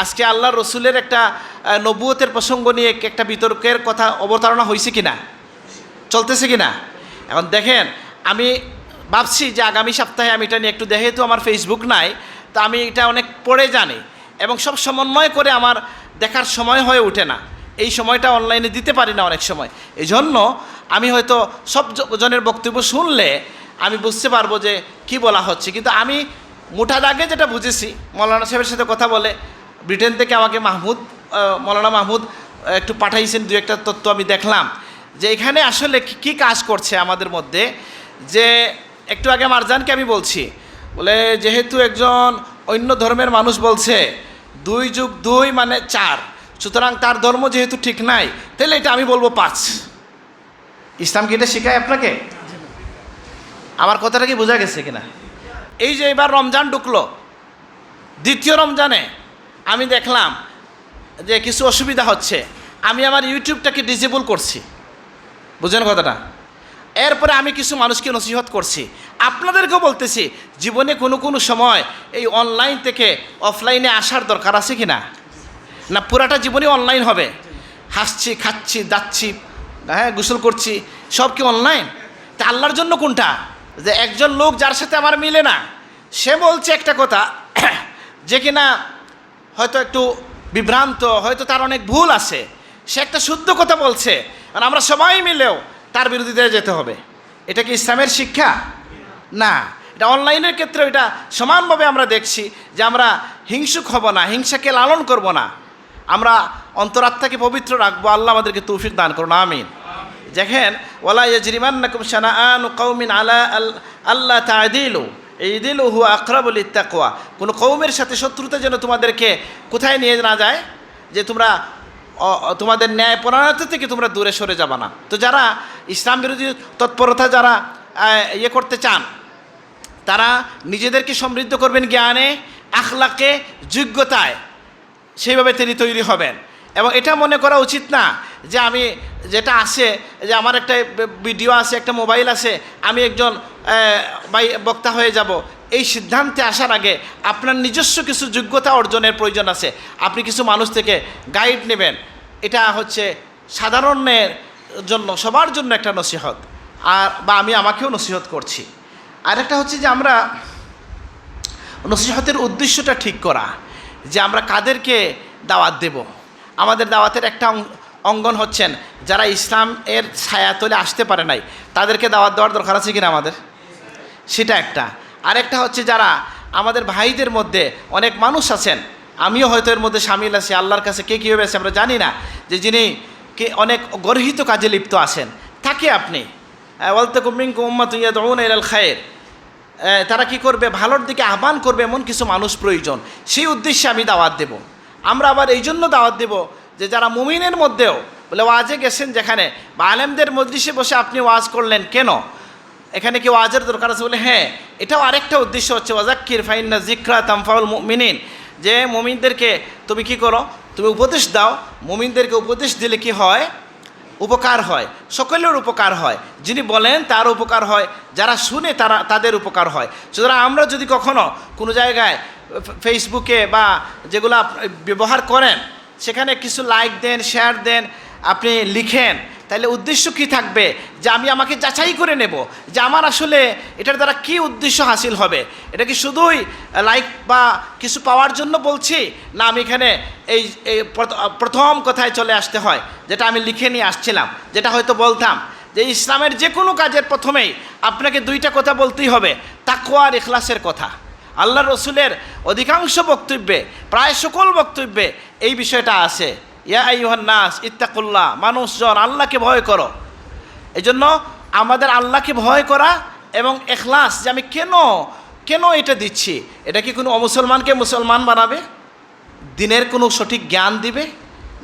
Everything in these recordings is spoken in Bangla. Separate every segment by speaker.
Speaker 1: আজকে আল্লাহ রসুলের একটা নবুয়তের প্রসঙ্গ নিয়ে একটা বিতর্কের কথা অবতারণা হয়েছে কিনা, চলতেছে কিনা। এখন দেখেন, আমি ভাবছি যে আগামী সপ্তাহে আমি এটা নিয়ে একটু যেহেতু আমার ফেসবুক নাই, তা আমি এটা অনেক পড়ে জানি এবং সব সমন্বয় করে আমার দেখার সময় হয়ে ওঠে না, এই সময়টা অনলাইনে দিতে পারি না অনেক সময়। এই জন্য আমি হয়তো সব জনের বক্তব্য শুনলে আমি বুঝতে পারবো যে কি বলা হচ্ছে, কিন্তু আমি মোটা দাগে যেটা বুঝেছি, মৌলানা সাহেবের সাথে কথা বলে ব্রিটেন থেকে আমাকে মৌলানা মাহমুদ একটু পাঠাইছেন, দু একটা তথ্য আমি দেখলাম যে এখানে আসলে কি কাজ করছে আমাদের মধ্যে। যে একটু আগে মারজানকে আমি বলছি, বলে যেহেতু একজন অন্য ধর্মের মানুষ বলছে 2 + 2 = 4, সুতরাং তার ধর্ম যেহেতু ঠিক নাই, তাহলে এটা আমি বলবো 5। ইসলাম কি এটা শেখায় আপনাকে? আমার কথাটা কি বোঝা গেছে কিনা? এই যে এবার রমজান ঢুকলো, দ্বিতীয় রমজানে আমি দেখলাম যে কিছু অসুবিধা হচ্ছে, আমি আমার ইউটিউবটাকে ডিসেবল করছি, বুঝেন কথাটা। এরপরে আমি কিছু মানুষকে নসিহত করছি, আপনাদেরকেও বলতেছি জীবনে কোনো সময় এই অনলাইন থেকে অফলাইনে আসার দরকার আছে কি না? না পুরাটা জীবনে অনলাইন হবে? হাসছি, খাচ্ছি, যাচ্ছি, হ্যাঁ গোসল করছি, সব কি অনলাইন? তা আল্লাহর জন্য কোনটা? যে একজন লোক যার সাথে আমার মিলে না, সে বলছে একটা কথা যে কিনা হয়তো একটু বিভ্রান্ত, হয়তো তার অনেক ভুল আছে, সে একটা শুদ্ধ কথা বলছে, আর আমরা সবাই মিলেও তার বিরোধিতায় যেতে হবে। এটা কি ইসলামের শিক্ষা? না। এটা অনলাইনের ক্ষেত্রে এটা সমানভাবে আমরা দেখছি যে আমরা হিংসুক হব না, হিংসাকে লালন করব না, আমরা অন্তরাত্মাকে পবিত্র রাখবো। আল্লাহ আমাদেরকে তৌফিক দান করুন, আমিন। দেখেন, ওয়ালা ইয়াজরিমান্নাকুম শানাআনু কওমিন আলা আল্লাহ তা'দিলু ইদিলু হুয়া আকরাবু লিত্তাকওয়া। কোনো কওমের সাথে শত্রুতা যেন তোমাদেরকে কোথায় নিয়ে না যায় যে তোমরা তোমাদের ন্যায়পরায়ণতা থেকে তোমরা দূরে সরে যাবা না। তো যারা ইসলাম বিরোধী তৎপরতা যারা করতে চান, তারা নিজেদেরকে সমৃদ্ধ করবেন জ্ঞানে, আখলাকে, যোগ্যতায়, সেইভাবে তিনি তৈরি হবেন। এবং এটা মনে করা উচিত না যে আমি যেটা আছে, যে আমার একটা ভিডিও আছে, একটা মোবাইল আছে, আমি একজন বক্তা হয়ে যাব। এই সিদ্ধান্তে আসার আগে আপনার নিজস্ব কিছু যোগ্যতা অর্জনের প্রয়োজন আছে, আপনি কিছু মানুষ থেকে গাইড নেবেন। এটা হচ্ছে সাধারণের জন্য, সবার জন্য একটা নসিহত, আর বা আমি আমাকেও নসিহত করছি। আর একটা হচ্ছে যে আমরা নসিহতের উদ্দেশ্যটা ঠিক করা, যে আমরা কাদেরকে দাওয়াত দেব। আমাদের দাওয়াতের একটা অঙ্গন হচ্ছেন যারা ইসলাম এর ছায়াতলে আসতে পারে নাই, তাদেরকে দাওয়াত দেওয়ার দরকার আছে কিনা আমাদের, সেটা একটা। আরেকটা হচ্ছে যারা আমাদের ভাইদের মধ্যে অনেক মানুষ আছেন, আমিও হয়তো এর মধ্যে সামিল আছি, আল্লাহর কাছে কে কীভাবে আছে আমরা জানি না, যে যিনি অনেক গর্হিত কাজে লিপ্ত আছেন, তাকে আপনি ওয়ালতাকুম মিনকুম উম্মাতুন ইয়াদউনা ইলাল খায়র, তারা কি করবে, ভালোর দিকে আহ্বান করবে, এমন কিছু মানুষ প্রয়োজন, সেই উদ্দেশ্যে আমি দাওয়াত দেব। আমরা আবার এই জন্য দাওয়াত দেব যে যারা মুমিনের মধ্যেও বলে ওয়াজে গেছেন, যেখানে বা আলেমদের মজলিসে বসে আপনি ওয়াজ করলেন, কেন এখানে কি ওয়াজের দরকার আছে? বলে হ্যাঁ, এটাও আরেকটা উদ্দেশ্য হচ্ছে ওয়াজাক্কির ফাইন্না যিকরা তানফাউল মুমিনিন, যে মুমিনদেরকে তুমি কি করো, তুমি উপদেশ দাও। মুমিনদেরকে উপদেশ দিলে কি হয়? উপকার হয়, সকলের উপকার হয়। যিনি বলেন তার উপকার হয়, যারা শুনে তাদের উপকার হয়। সুতরাং আমরা যদি কখনো কোনো জায়গায় ফেসবুকে বা যেগুলো ব্যবহার করেন, সেখানে কিছু লাইক দেন, শেয়ার দেন, আপনি লিখেন, তাহলে উদ্দেশ্য কি থাকবে? যে আমি আমাকে যাচাই করে নেব যে আমার আসলে এটার দ্বারা কি উদ্দেশ্য হাসিল হবে। এটা কি শুধুই লাইক বা কিছু পাওয়ার জন্য বলছি, না আমি এখানে এই প্রথম কথায় চলে আসতে হয়, যেটা আমি লিখে নিয়ে আসছিলাম, যেটা হয়তো বলতাম যে ইসলামের যে কোনো কাজের প্রথমেই আপনাকে 2টা কথা বলতেই হবে, তাকওয়া আর ইখলাসের কথা। আল্লাহ রসুলের অধিকাংশ বক্তব্যে, প্রায় সকল বক্তব্যে এই বিষয়টা আছে, ইয়া আইয়ুহান নাস ইত্তাকুল্লাহ, মানুষজন আল্লাহকে ভয় করো। এই জন্য আমাদের আল্লাহকে ভয় করা এবং ইখলাস, যে আমি কেন এটা দিচ্ছি, এটা কি কোনো অমুসলমানকে মুসলমান বানাবে, দিনের কোনো সঠিক জ্ঞান দিবে,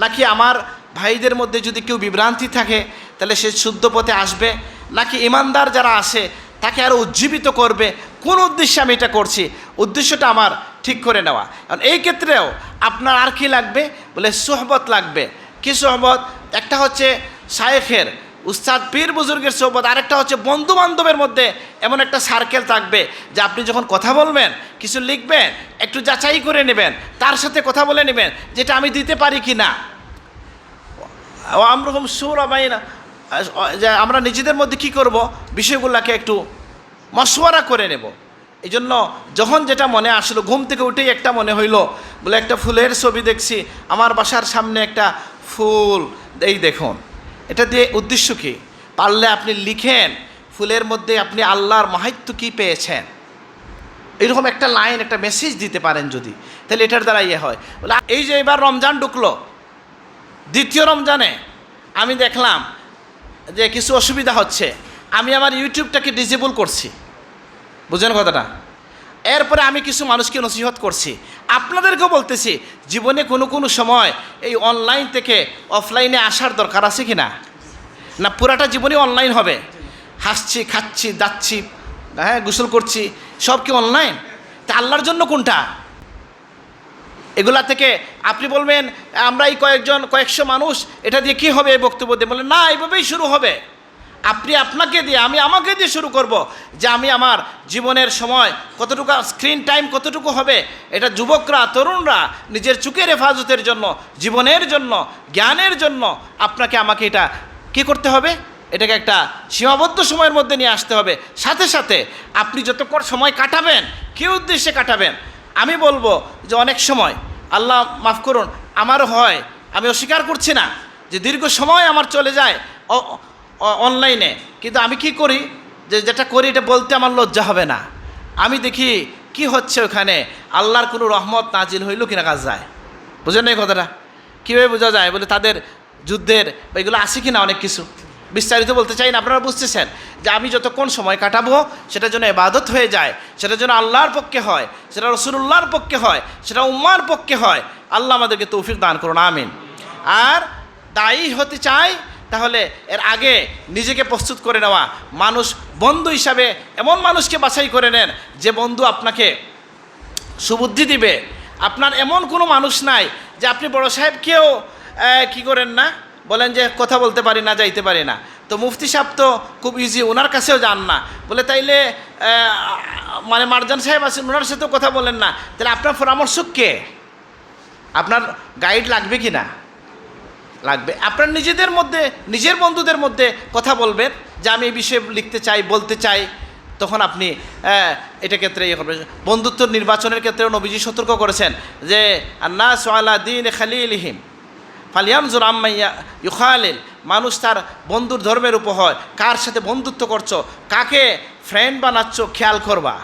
Speaker 1: নাকি আমার ভাইদের মধ্যে যদি কেউ বিভ্রান্তি থাকে তাহলে সে শুদ্ধ পথে আসবে, নাকি ইমানদার যারা আছে তাকে আরও উজ্জীবিত করবে, কোন উদ্দেশ্যে আমি এটা করছি, উদ্দেশ্যটা আমার ঠিক করে নেওয়া। কারণ এই ক্ষেত্রেও আপনার আর কি লাগবে? বলে সোহবত লাগবে। কি সোহবত? একটা হচ্ছে শায়েখের উস্তাদ পীর বুজুর্গের সোহবত, আরেকটা হচ্ছে বন্ধু বান্ধবের মধ্যে এমন একটা সার্কেল থাকবে যে আপনি যখন কথা বলবেন, কিছু লিখবেন, একটু যাচাই করে নেবেন, তার সাথে কথা বলে নেবেন যেটা আমি দিতে পারি কি না। আমরকম সুর আমাইনা, যে আমরা নিজেদের মধ্যে কি করব, বিষয়গুলোকে একটু মশওয়ারা করে নেব। এই জন্য যখন যেটা মনে আসলো, ঘুম থেকে উঠেই একটা মনে হইলো, বলে একটা ফুলের ছবি দেখছি, আমার বাসার সামনে একটা ফুল, এই দেখুন, এটা দিয়ে উদ্দেশ্য কী, পারলে আপনি লিখেন ফুলের মধ্যে আপনি আল্লাহর মাহাত্ম্য কী পেয়েছেন, এরকম একটা লাইন, একটা মেসেজ দিতে পারেন যদি, তাহলে এটার দ্বারা ইয়ে হয়। বলে এই যে এবার রমজান ঢুকলো, দ্বিতীয় রমজানে আমি দেখলাম যে কিছু অসুবিধা হচ্ছে, আমি আমার ইউটিউবটাকে ডিসেবল করছি, বুঝলেন কথাটা। এরপরে আমি কিছু মানুষকে নসিহত করছি, আপনাদেরকেও বলতেছি, জীবনে কোনো কোনো সময় এই অনলাইন থেকে অফলাইনে আসার দরকার আছে কি না, না পুরাটা জীবনই অনলাইন হবে, হাসছি, খাচ্ছি, যাচ্ছি, হ্যাঁ গোসল করছি, সব কি অনলাইন? তা আল্লাহর জন্য কোনটা? এগুলা থেকে আপনি বলবেন আমরা এই কয়েকশো মানুষ, এটা দিয়ে কী হবে এই বক্তব্য দিয়ে, বলেন না এইভাবেই শুরু হবে। আপনি আপনাকে দিয়ে, আমি আমাকে দিয়ে শুরু করব, যে আমি আমার জীবনের সময় কতটুকু, স্ক্রিন টাইম কতটুকু হবে, এটা যুবকরা, তরুণরা নিজের চোখের হেফাজতের জন্য, জীবনের জন্য, জ্ঞানের জন্য আপনাকে আমাকে এটা কী করতে হবে, এটাকে একটা সীমাবদ্ধ সময়ের মধ্যে নিয়ে আসতে হবে। সাথে সাথে আপনি যতক্ষণ সময় কাটাবেন, কী উদ্দেশ্যে কাটাবেন, আমি বলবো যে অনেক সময়, আল্লাহ মাফ করুন, আমারও হয়, আমি অস্বীকার করছি না যে দীর্ঘ সময় আমার চলে যায় অনলাইনে, কিন্তু আমি কি করি, যেটা করি এটা বলতে আমার লজ্জা হবে না, আমি দেখি কি হচ্ছে ওখানে, আল্লাহর কোনো রহমত নাজিল হইল কিনা কাজ যায়, বুঝেন না এই কথাটা? কীভাবে বোঝা যায়, বলে তাদের যুদ্ধের এগুলো আছে কিনা, অনেক কিছু বিস্তারিত বলতে চাই না, আপনারা বুঝতেছেন যে আমি যতক্ষণ সময় কাটাবো সেটা যেন ইবাদত হয়ে যায়, সেটা যেন আল্লাহর পক্ষে হয়, সেটা রাসূলুল্লাহর পক্ষে হয়, সেটা উম্মার পক্ষে হয়। আল্লাহ আমাদেরকে তৌফিক দান করুন, আমিন। আর দায়ী হতে চাই, তাহলে এর আগে নিজেকে প্রস্তুত করে নেওয়া, মানুষ বন্ধু হিসাবে এমন মানুষকে বাছাই করে নেন যে বন্ধু আপনাকে সুবুদ্ধি দিবে। আপনার এমন কোনো মানুষ নাই যে আপনি বড় সাহেবকেও কি করেন না, বলেন যে কথা বলতে পারি না, যাইতে পারি না, তো মুফতি সাহেব তো খুব ইজি, ওনার কাছেও যান না, বলে তাইলে মানে মারজান সাহেব আছেন, ওনার সাথেও কথা বলেন না, তাহলে আপনার পরামর্শক কে? আপনার গাইড লাগবে কি না? লাগবে। আপনার নিজেদের মধ্যে, নিজের বন্ধুদের মধ্যে কথা বলবেন যে আমি এই বিষয়ে লিখতে চাই, বলতে চাই, তখন আপনি এটা ক্ষেত্রে ইয়ে করবেন। বন্ধুত্ব নির্বাচনের ক্ষেত্রেও নবীজি সতর্ক করেছেন যে আন্নাসু আলা দীন খালিলিহিম ফালিয়ানজুর আম্মা ইউখালিল, মানুষ তার বন্ধুর ধর্মের উপর হয়, কার সাথে বন্ধুত্ব করছো, কাকে ফ্রেন্ড বানাচ্ছ, খেয়াল করবা,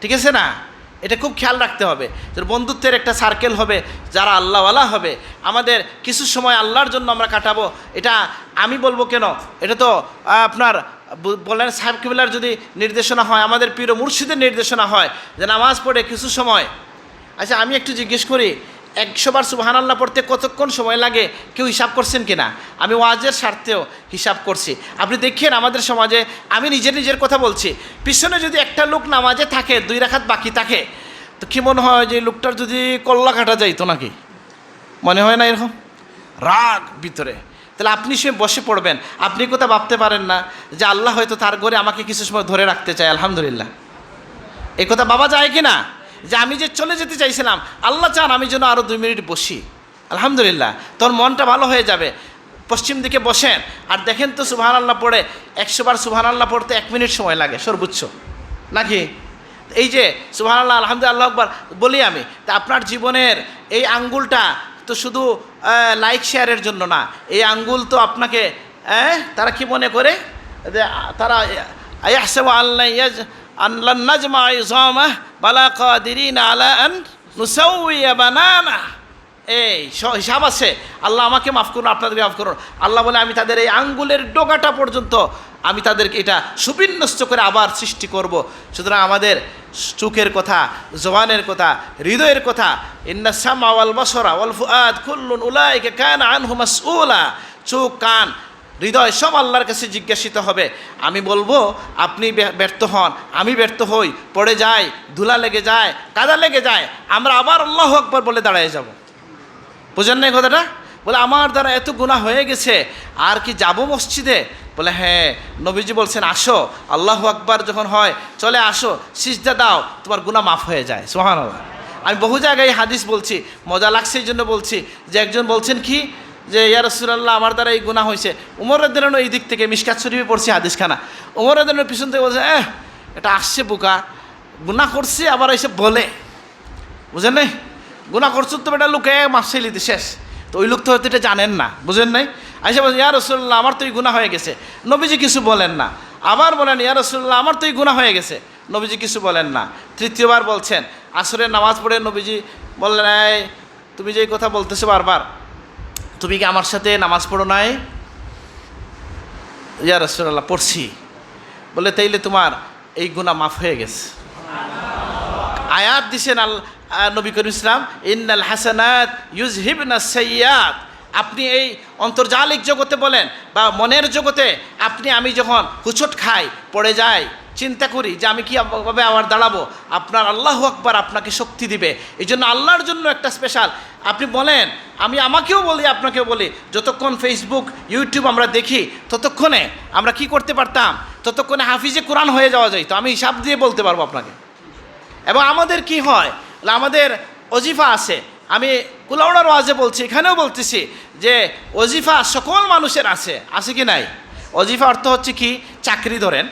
Speaker 1: ঠিক আছে না? এটা খুব খেয়াল রাখতে হবে। বন্ধুত্বের একটা সার্কেল হবে, যারা আল্লাহওয়ালা হবে, আমাদের কিছু সময় আল্লাহর জন্য আমরা কাটাবো। এটা আমি বলবো কেন, এটা তো আপনার বলেন সাহেব কিবলার যদি নির্দেশনা হয়, আমাদের পীর মুর্শিদের নির্দেশনা হয় যে নামাজ পড়ে কিছু সময়, আচ্ছা আমি একটু জিজ্ঞেস করি, 100 বার সুবহানাল্লাহ পড়তে কতক্ষণ সময় লাগে, কেউ হিসাব করছেন কিনা? আমি ওয়াজের স্বার্থেও হিসাব করছি। আপনি দেখেন আমাদের সমাজে, আমি নিজের কথা বলছি, পিছনে যদি একটা লোক নামাজে থাকে, 2 রাকাত বাকি থাকে, তো কি মনে হয় যে লোকটার যদি কল্লা কাটা যাইতো নাকি? মনে হয় না এরকম? রাগ ভিতরে। তাহলে আপনি সে বসে পড়বেন, আপনি কোথাও ভাবতে পারেন না যে আল্লাহ হয়তো তার ঘরে আমাকে কিছু সময় ধরে রাখতে চায়। আলহামদুলিল্লাহ, এই কথা ভাবা যায় কি না? যে আমি যে চলে যেতে চাইছিলাম, আল্লাহ চান আমি যেন আরও 2 মিনিট বসি। আলহামদুলিল্লাহ, তোর মনটা ভালো হয়ে যাবে। পশ্চিম দিকে বসেন আর দেখেন তো সুবহানাল্লাহ পড়ে 100 বার সুবহানাল্লাহ পড়তে 1 মিনিট সময় লাগে সর্বোচ্চ, নাকি? এই যে সুবহানাল্লাহ, আলহামদুলিল্লাহ, আল্লাহু আকবার বলি আমি, তা আপনার জীবনের এই আঙ্গুলটা তো শুধু লাইক শেয়ারের জন্য না, এই আঙ্গুল তো আপনাকে তারা কি মনে করে, তারা ইয়াহসাবু আল্লাহ নাজমা ইযামাহ বালা কাদিরিনা আলা আন নুসাউইয়া বানানা। এই হিসাব আছে। আল্লাহ আমাকে মাফ করুন, আপনাদেরকে মাফ করুন। আল্লাহ বলে আমি তাদের এই আঙ্গুলের ডোকাটা পর্যন্ত আমি তাদেরকে এটা সুবিন্যস্ত করে আবার সৃষ্টি করব। সুতরাং আমাদের চোখের কথা, জবানের কথা, হৃদয়ের কথা, ইন্না সামা ওয়াল বাসরা ওয়াল ফুআদ কুল্লুন উলাইকা কানা আনহু মাসউলা, চোখ, কান, হৃদয় সব আল্লাহর কাছে জিজ্ঞাসিত হবে। আমি বলবো আপনি ব্যর্থ হন, আমি ব্যর্থ হই, পড়ে যাই, ধুলা লেগে যায়, কাদা লেগে যায়, আমরা আবার আল্লাহু আকবার বলে দাঁড়ায় যাব। বুঝেন না এই কথাটা? বলে আমার দ্বারা এত গুনাহ হয়ে গেছে, আর কি যাব মসজিদে? বলে হ্যাঁ, নবীজি বলছেন আসো, আল্লাহু আকবার যখন হয় চলে আসো, সিজদা দাও, তোমার গুনাহ মাফ হয়ে যায়। সুবহানাল্লাহ। আমি বহু জায়গায় হাদিস বলছি, মজা লাগছে এই জন্য বলছি, যে একজন বলছেন কি যে ইয়া রাসূলুল্লাহ আমার দ্বারা এই গুনাহ হয়েছে। উমর রাদিয়াল্লাহু এই দিক থেকে মিশকাত শরীফে পড়ছি হাদিসখানা, উমর রাদিয়াল্লাহু পিছন থেকে বলছে এটা আসছে বোকা, গুনাহ করছে আবার এসে বলে, বুঝেন নাই? গুনাহ করছো তো এটা লোকে মাফ চাইলিতে শেষ, তো ওই লোক তো হয়তো এটা জানেন না, বুঝেন নাই? আইসা বলছেন ইয়া রাসূলুল্লাহ আমার তো এই গুনাহ হয়ে গেছে, নবীজি কিছু বলেন না। আবার বলেন ইয়া রাসূলুল্লাহ আমার তো এই গুনাহ হয়ে গেছে, নবীজি কিছু বলেন না। তৃতীয়বার বলছেন, আসরের নামাজ পড়ে নবীজি বললেন এই তুমি যে কথা বলতেছো বারবার, তুমি কি আমার সাথে নামাজ পড়ো নাই? ইয়া রাসূলুল্লাহ পড়ছি। বলে তাইলে তোমার এই গুনাহ মাফ হয়ে গেছে। আয়াত দিছেন নবী করিম ইসলাম, ইন্নাল হাসানাত ইউজহিবনাস সাইয়্যাত। আপনি এই অন্তর্জালিক জগতে বলেন বা মনের জগতে আপনি আমি যখন হুচট খাই, পড়ে যাই, চিন্তা করি যে আমি কীভাবে আবার দাঁড়াবো, আপনার আল্লাহু আকবার আপনাকে শক্তি দিবে। এই জন্য আল্লাহর জন্য একটা স্পেশাল আপনি বলেন, আমি আমাকেও বলি আপনাকেও বলি, যতক্ষণ ফেসবুক ইউটিউব আমরা দেখি ততক্ষণে আমরা কি করতে পারতাম, ততক্ষণে হাফিজে কোরআন হয়ে যাওয়া যায়। তো আমি হিসাব দিয়ে বলতে পারবো আপনাকে। এবং আমাদের কি হয়, আমাদের ওজিফা আছে, আমি কুলাউড়ার ওয়াজে বলছি, এখানেও বলতেছি যে ওজিফা সকল মানুষের আছে কি নাই? ওজিফা অর্থ হচ্ছে কি, চাকরি ধরেন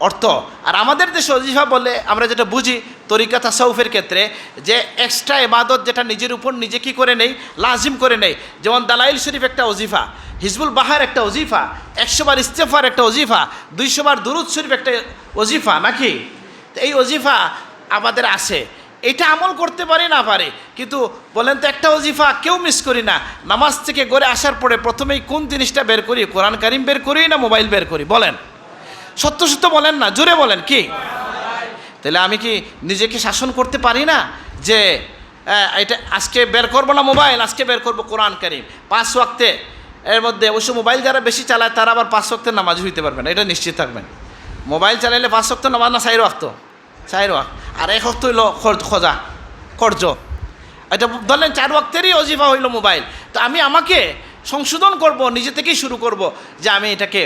Speaker 1: অর্থ। আর আমাদের দেশে ওজিফা বলে আমরা যেটা বুঝি তরিকা তাসাউফের ক্ষেত্রে, যে এক্সট্রা ইবাদত যেটা নিজের উপর নিজে কি করে নেই, লাজিম করে নেই। যেমন দালাইল শরীফ একটা ওজিফা, হিজবুল বাহার একটা ওজিফা, 100 বার ইস্তেগফার একটা ওজিফা, 200 বার দুরুদ শরীফ একটা ওজিফা, নাকি? তো এই ওজিফা আমাদের আছে, এটা আমল করতে পারি না পারে, কিন্তু বলেন তো একটা ওজিফা কেউ মিস করি না। নামাজ থেকে ঘরে আসার পরে প্রথমেই কোন জিনিসটা বের করি? কোরআন কারিম বের করি না মোবাইল বের করি? বলেন, সত্য সত্য বলেন না, জোরে বলেন কি? তাহলে আমি কি নিজেকে শাসন করতে পারি না যে এটা আজকে বের করবো না মোবাইল, আজকে বের করবো কোরআন কারিম 5 ওয়াক্তে? এর মধ্যে অবশ্য মোবাইল যারা বেশি চালায় তারা আবার 5 ওয়াক্তের নামাজ হইতে পারবে না, এটা নিশ্চিত থাকবেন। মোবাইল চালাইলে 5 ওয়াক্ত নামাজ না 4 ওয়াক্ত, 4 ওয়াক্ত, আর 1 ওয়াক্ত হইল খোঁজা কর্জ, এটা ধরলেন 4 ওয়াক্তেরই ওজিফা হইল মোবাইল। তো আমি আমাকে সংশোধন করব, নিজে থেকেই শুরু করব যে আমি এটাকে,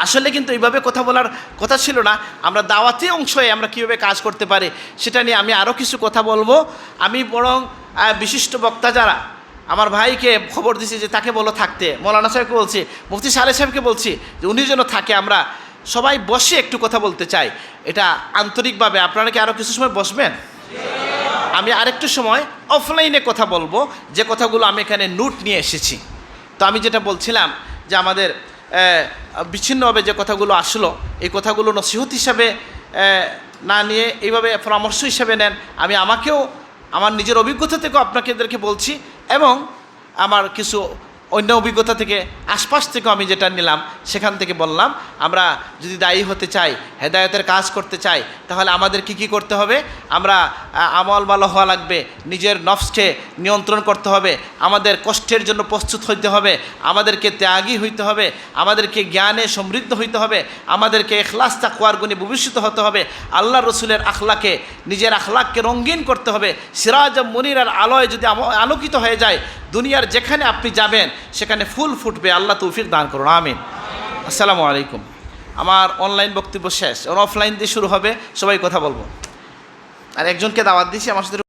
Speaker 1: আসলে কিন্তু এইভাবে কথা বলার কথা ছিল না। আমরা দাওয়াতি অংশ হয়ে আমরা কীভাবে কাজ করতে পারি সেটা নিয়ে আমি আরও কিছু কথা বলবো। আমি বরং বিশিষ্ট বক্তা যারা, আমার ভাইকে খবর দিছি যে তাকে বলো থাকতে, মৌলানা সাহেবকে বলছি, মুফতি সালেহ সাহেবকে বলছি যে উনি যেন থাকে, আমরা সবাই বসে একটু কথা বলতে চাই, এটা আন্তরিকভাবে। আপনারা কি আরও কিছু সময় বসবেন? আমি আরেকটু সময় অফলাইনে কথা বলবো, যে কথাগুলো আমি এখানে নোট নিয়ে এসেছি। তো আমি যেটা বলছিলাম যে আমাদের বিচ্ছিন্নভাবে যে কথাগুলো আসলো, এই কথাগুলো নসিহত হিসাবে না নিয়ে এইভাবে পরামর্শ হিসাবে নেন। আমি আমাকেও আমার নিজের অভিজ্ঞতা থেকেও আপনাদেরকে বলছি, এবং আমার কিছু অন্য অভিজ্ঞতা থেকে আশপাশ থেকেও আমি যেটা নিলাম সেখান থেকে বললাম। আমরা যদি দায়ী হতে চাই, হেদায়েতের কাজ করতে চাই, তাহলে আমাদের কি করতে হবে? আমরা আমল ভালো হওয়া লাগবে, নিজের নফসকে নিয়ন্ত্রণ করতে হবে, আমাদের কষ্টের জন্য প্রস্তুত হইতে হবে, আমাদেরকে ত্যাগী হইতে হবে, আমাদেরকে জ্ঞানে সমৃদ্ধ হইতে হবে, আমাদেরকে ইখলাস তাকওয়ার গুণে ভূষিত হতে হবে, আল্লাহ রসুলের আখলাকে, নিজের আখলাককে রঙিন করতে হবে। সিরাজ মুনিরার আলোয় যদি আলোকিত হয়ে যায়, দুনিয়ার যেখানে আপনি যাবেন সেখানে ফুল ফুটবে। আল্লাহ তৌফিক দান করুন, আমিন। আসসালামু আলাইকুম। আমার অনলাইন বক্তব্য শেষ, অফলাইন দিয়ে শুরু হবে, সবাই কথা বলবো। আর একজনকে দাওয়াত দিয়েছি আমার সাথে